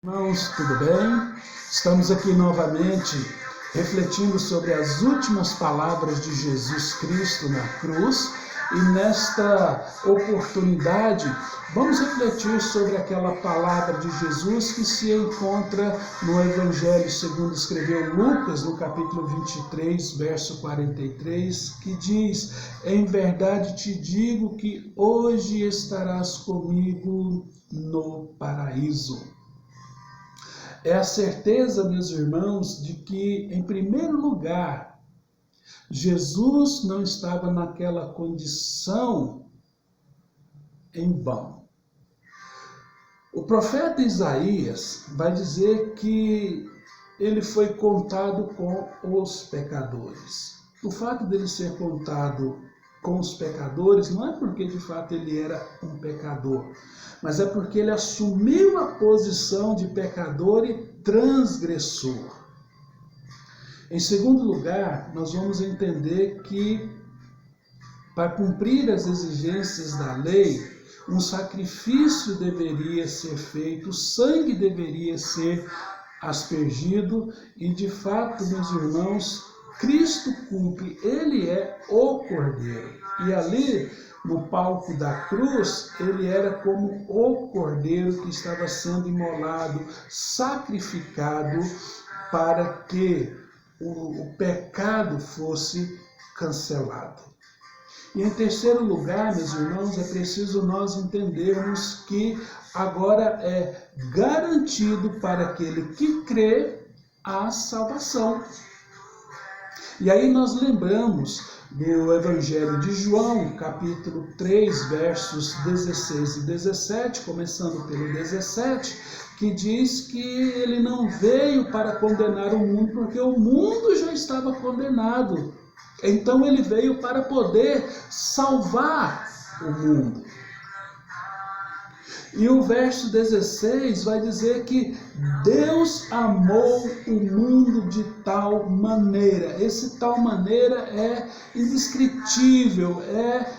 Irmãos, tudo bem? Estamos aqui novamente refletindo sobre as últimas palavras de Jesus Cristo na cruz e nesta oportunidade vamos refletir sobre aquela palavra de Jesus que se encontra no Evangelho segundo escreveu Lucas, no capítulo 23, verso 43, que diz: "Em verdade te digo que hoje estarás comigo no paraíso." É a certeza, meus irmãos, de que, em primeiro lugar, Jesus não estava naquela condição em vão. O profeta Isaías vai dizer que ele foi contado com os pecadores. O fato dele ser contado com os pecadores não é porque de fato ele era um pecador, mas é porque ele assumiu a posição de pecador e transgressor. Em segundo lugar, nós vamos entender que para cumprir as exigências da lei, um sacrifício deveria ser feito, o sangue deveria ser aspergido e de fato, meus irmãos, Cristo cumpre, ele é o Cordeiro. E ali, no palco da cruz, ele era como o Cordeiro que estava sendo imolado, sacrificado para que o pecado fosse cancelado. E em terceiro lugar, meus irmãos, é preciso nós entendermos que agora é garantido para aquele que crê a salvação. E aí nós lembramos do Evangelho de João, capítulo 3, versos 16 e 17, começando pelo 17, que diz que ele não veio para condenar o mundo, porque o mundo já estava condenado. Então ele veio para poder salvar o mundo. E o verso 16 vai dizer que Deus amou o mundo de tal maneira. Esse tal maneira é indescritível, é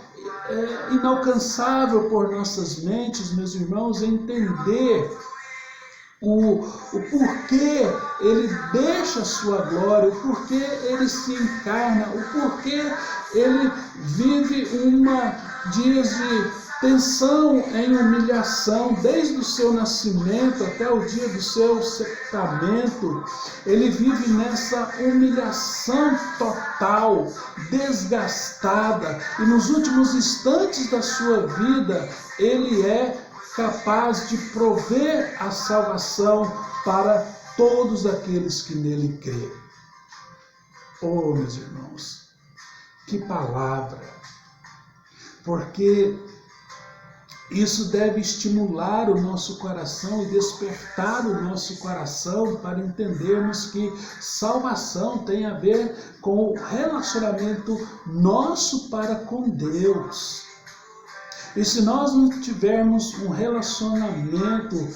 inalcançável por nossas mentes, meus irmãos, entender o porquê ele deixa a sua glória, o porquê ele se encarna, o porquê ele vive dias de tensão em humilhação, desde o seu nascimento até o dia do seu sepultamento. Ele vive nessa humilhação total, desgastada, e nos últimos instantes da sua vida, ele é capaz de prover a salvação para todos aqueles que nele crêem. Oh, meus irmãos, que palavra! Porque isso deve estimular o nosso coração e despertar o nosso coração para entendermos que salvação tem a ver com o relacionamento nosso para com Deus. E se nós não tivermos um relacionamento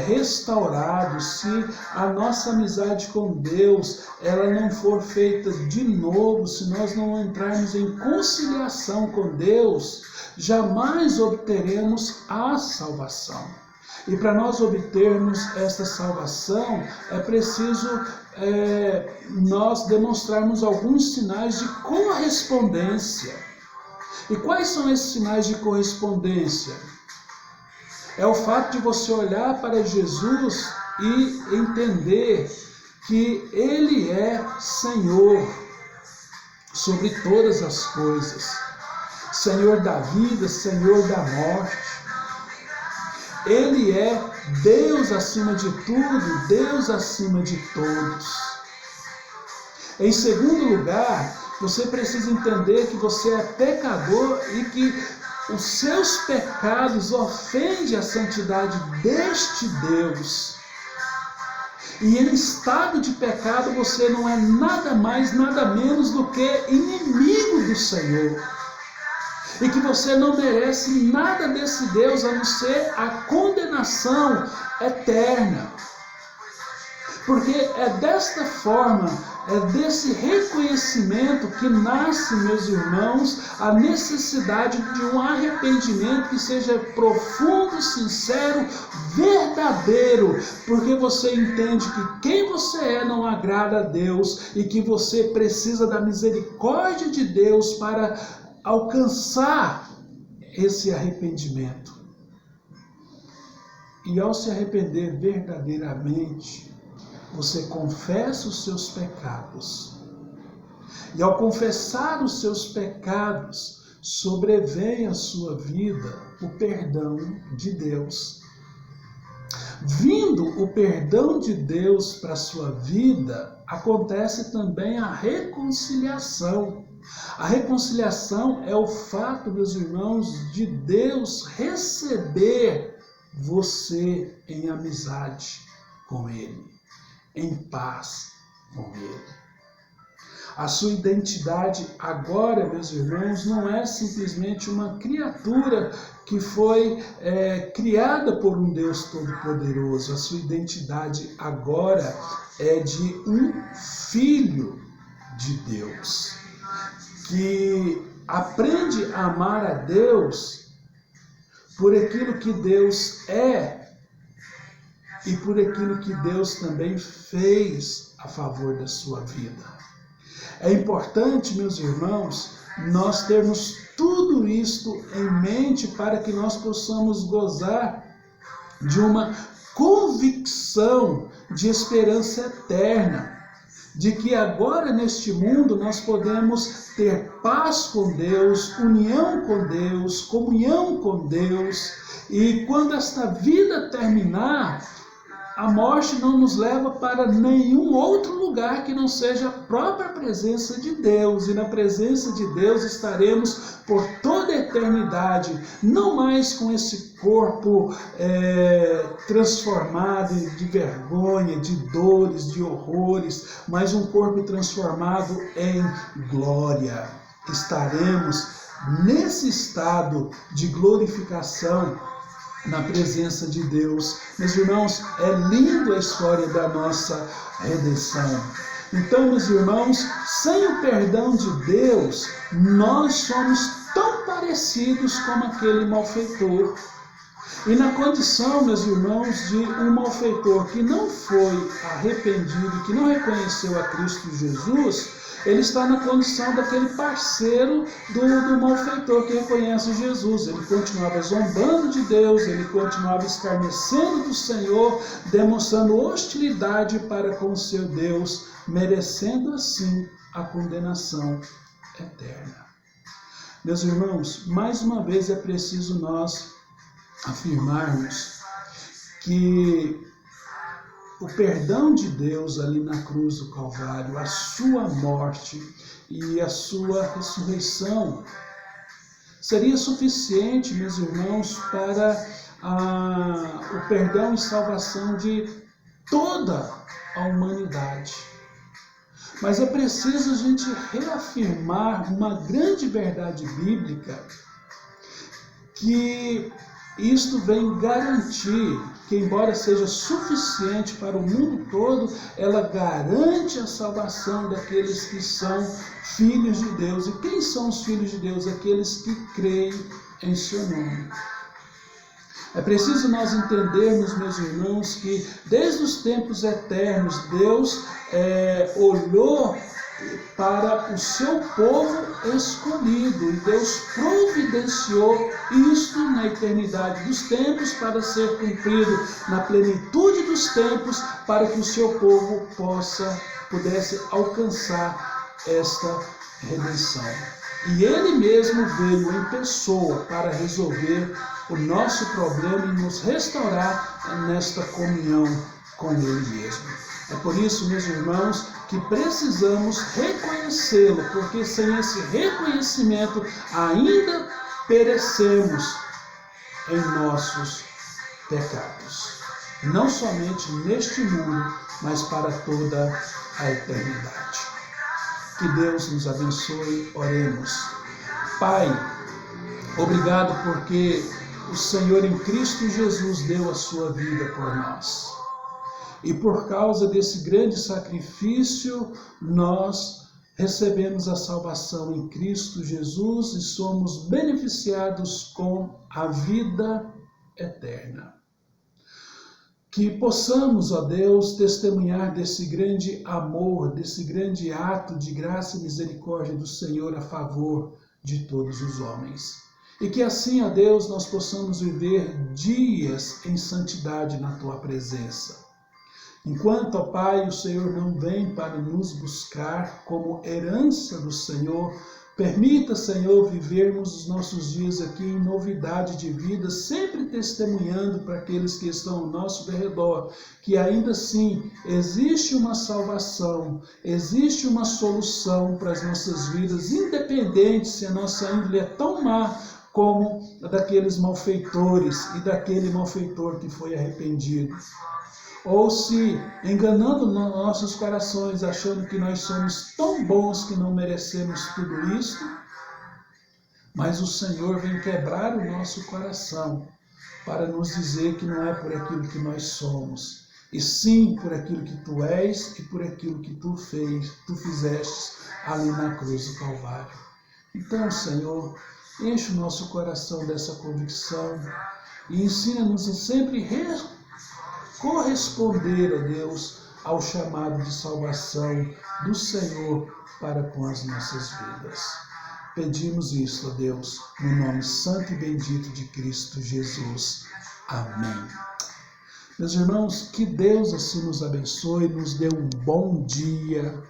restaurado, se a nossa amizade com Deus ela não for feita de novo, se nós não entrarmos em conciliação com Deus, jamais obteremos a salvação. E para nós obtermos esta salvação, é preciso nós demonstrarmos alguns sinais de correspondência. E quais são esses sinais de correspondência? É o fato de você olhar para Jesus e entender que Ele é Senhor sobre todas as coisas. Senhor da vida, Senhor da morte. Ele é Deus acima de tudo, Deus acima de todos. Em segundo lugar, você precisa entender que você é pecador e que os seus pecados ofendem a santidade deste Deus. E em estado de pecado você não é nada mais, nada menos do que inimigo do Senhor. E que você não merece nada desse Deus a não ser a condenação eterna. Porque é desta forma, é desse reconhecimento que nasce, meus irmãos, a necessidade de um arrependimento que seja profundo, sincero, verdadeiro, porque você entende que quem você é não agrada a Deus e que você precisa da misericórdia de Deus para alcançar esse arrependimento. E ao se arrepender verdadeiramente, você confessa os seus pecados. E ao confessar os seus pecados, sobrevém à sua vida o perdão de Deus. Vindo o perdão de Deus para a sua vida, acontece também a reconciliação. A reconciliação é o fato, meus irmãos, de Deus receber você em amizade com Ele, em paz com Ele. A sua identidade agora, meus irmãos, não é simplesmente uma criatura que foi criada por um Deus Todo-Poderoso. A sua identidade agora é de um filho de Deus, que aprende a amar a Deus por aquilo que Deus é e por aquilo que Deus também fez a favor da sua vida. É importante, meus irmãos, nós termos tudo isto em mente para que nós possamos gozar de uma convicção de esperança eterna, de que agora neste mundo nós podemos ter paz com Deus, união com Deus, comunhão com Deus, e quando esta vida terminar, a morte não nos leva para nenhum outro lugar que não seja a própria presença de Deus. E na presença de Deus estaremos por toda a eternidade, não mais com esse corpo transformado de vergonha, de dores, de horrores, mas um corpo transformado em glória. Estaremos nesse estado de glorificação na presença de Deus. Meus irmãos, é lindo a história da nossa redenção. Então, meus irmãos, sem o perdão de Deus, nós somos tão parecidos como aquele malfeitor. E na condição, meus irmãos, de um malfeitor que não foi arrependido, que não reconheceu a Cristo Jesus, ele está na condição daquele parceiro do malfeitor que reconhece Jesus. Ele continuava zombando de Deus, ele continuava escarnecendo do Senhor, demonstrando hostilidade para com o seu Deus, merecendo assim a condenação eterna. Meus irmãos, mais uma vez é preciso nós afirmarmos que o perdão de Deus ali na cruz do Calvário, a sua morte e a sua ressurreição seria suficiente, meus irmãos, para o perdão e salvação de toda a humanidade. Mas é preciso a gente reafirmar uma grande verdade bíblica, que isto vem garantir que, embora seja suficiente para o mundo todo, ela garante a salvação daqueles que são filhos de Deus. E quem são os filhos de Deus? Aqueles que creem em seu nome. É preciso nós entendermos, meus irmãos, que desde os tempos eternos, Deus olhou para o seu povo escolhido, e Deus providenciou isto na eternidade dos tempos para ser cumprido na plenitude dos tempos, para que o seu povo pudesse alcançar esta redenção. E Ele mesmo veio em pessoa para resolver o nosso problema e nos restaurar nesta comunhão com Ele mesmo. É por isso, meus irmãos, que precisamos reconhecê-lo, porque sem esse reconhecimento ainda perecemos em nossos pecados. Não somente neste mundo, mas para toda a eternidade. Que Deus nos abençoe, oremos. Pai, obrigado porque o Senhor em Cristo Jesus deu a sua vida por nós. E por causa desse grande sacrifício, nós recebemos a salvação em Cristo Jesus e somos beneficiados com a vida eterna. Que possamos, ó Deus, testemunhar desse grande amor, desse grande ato de graça e misericórdia do Senhor a favor de todos os homens. E que assim, ó Deus, nós possamos viver dias em santidade na Tua presença. Enquanto, ó Pai, o Senhor não vem para nos buscar como herança do Senhor, permita, Senhor, vivermos os nossos dias aqui em novidade de vida, sempre testemunhando para aqueles que estão ao nosso redor, que ainda assim existe uma salvação, existe uma solução para as nossas vidas, independente se a nossa índole é tão má como a daqueles malfeitores e daquele malfeitor que foi arrependido. Ou se enganando nossos corações, achando que nós somos tão bons que não merecemos tudo isso, mas o Senhor vem quebrar o nosso coração para nos dizer que não é por aquilo que nós somos, e sim por aquilo que Tu és e por aquilo que Tu fizeste ali na cruz do Calvário. Então, Senhor, enche o nosso coração dessa convicção e ensina-nos a sempre corresponder, ó Deus, ao chamado de salvação do Senhor para com as nossas vidas. Pedimos isso, ó Deus, no nome santo e bendito de Cristo Jesus. Amém. Meus irmãos, que Deus assim nos abençoe, nos dê um bom dia.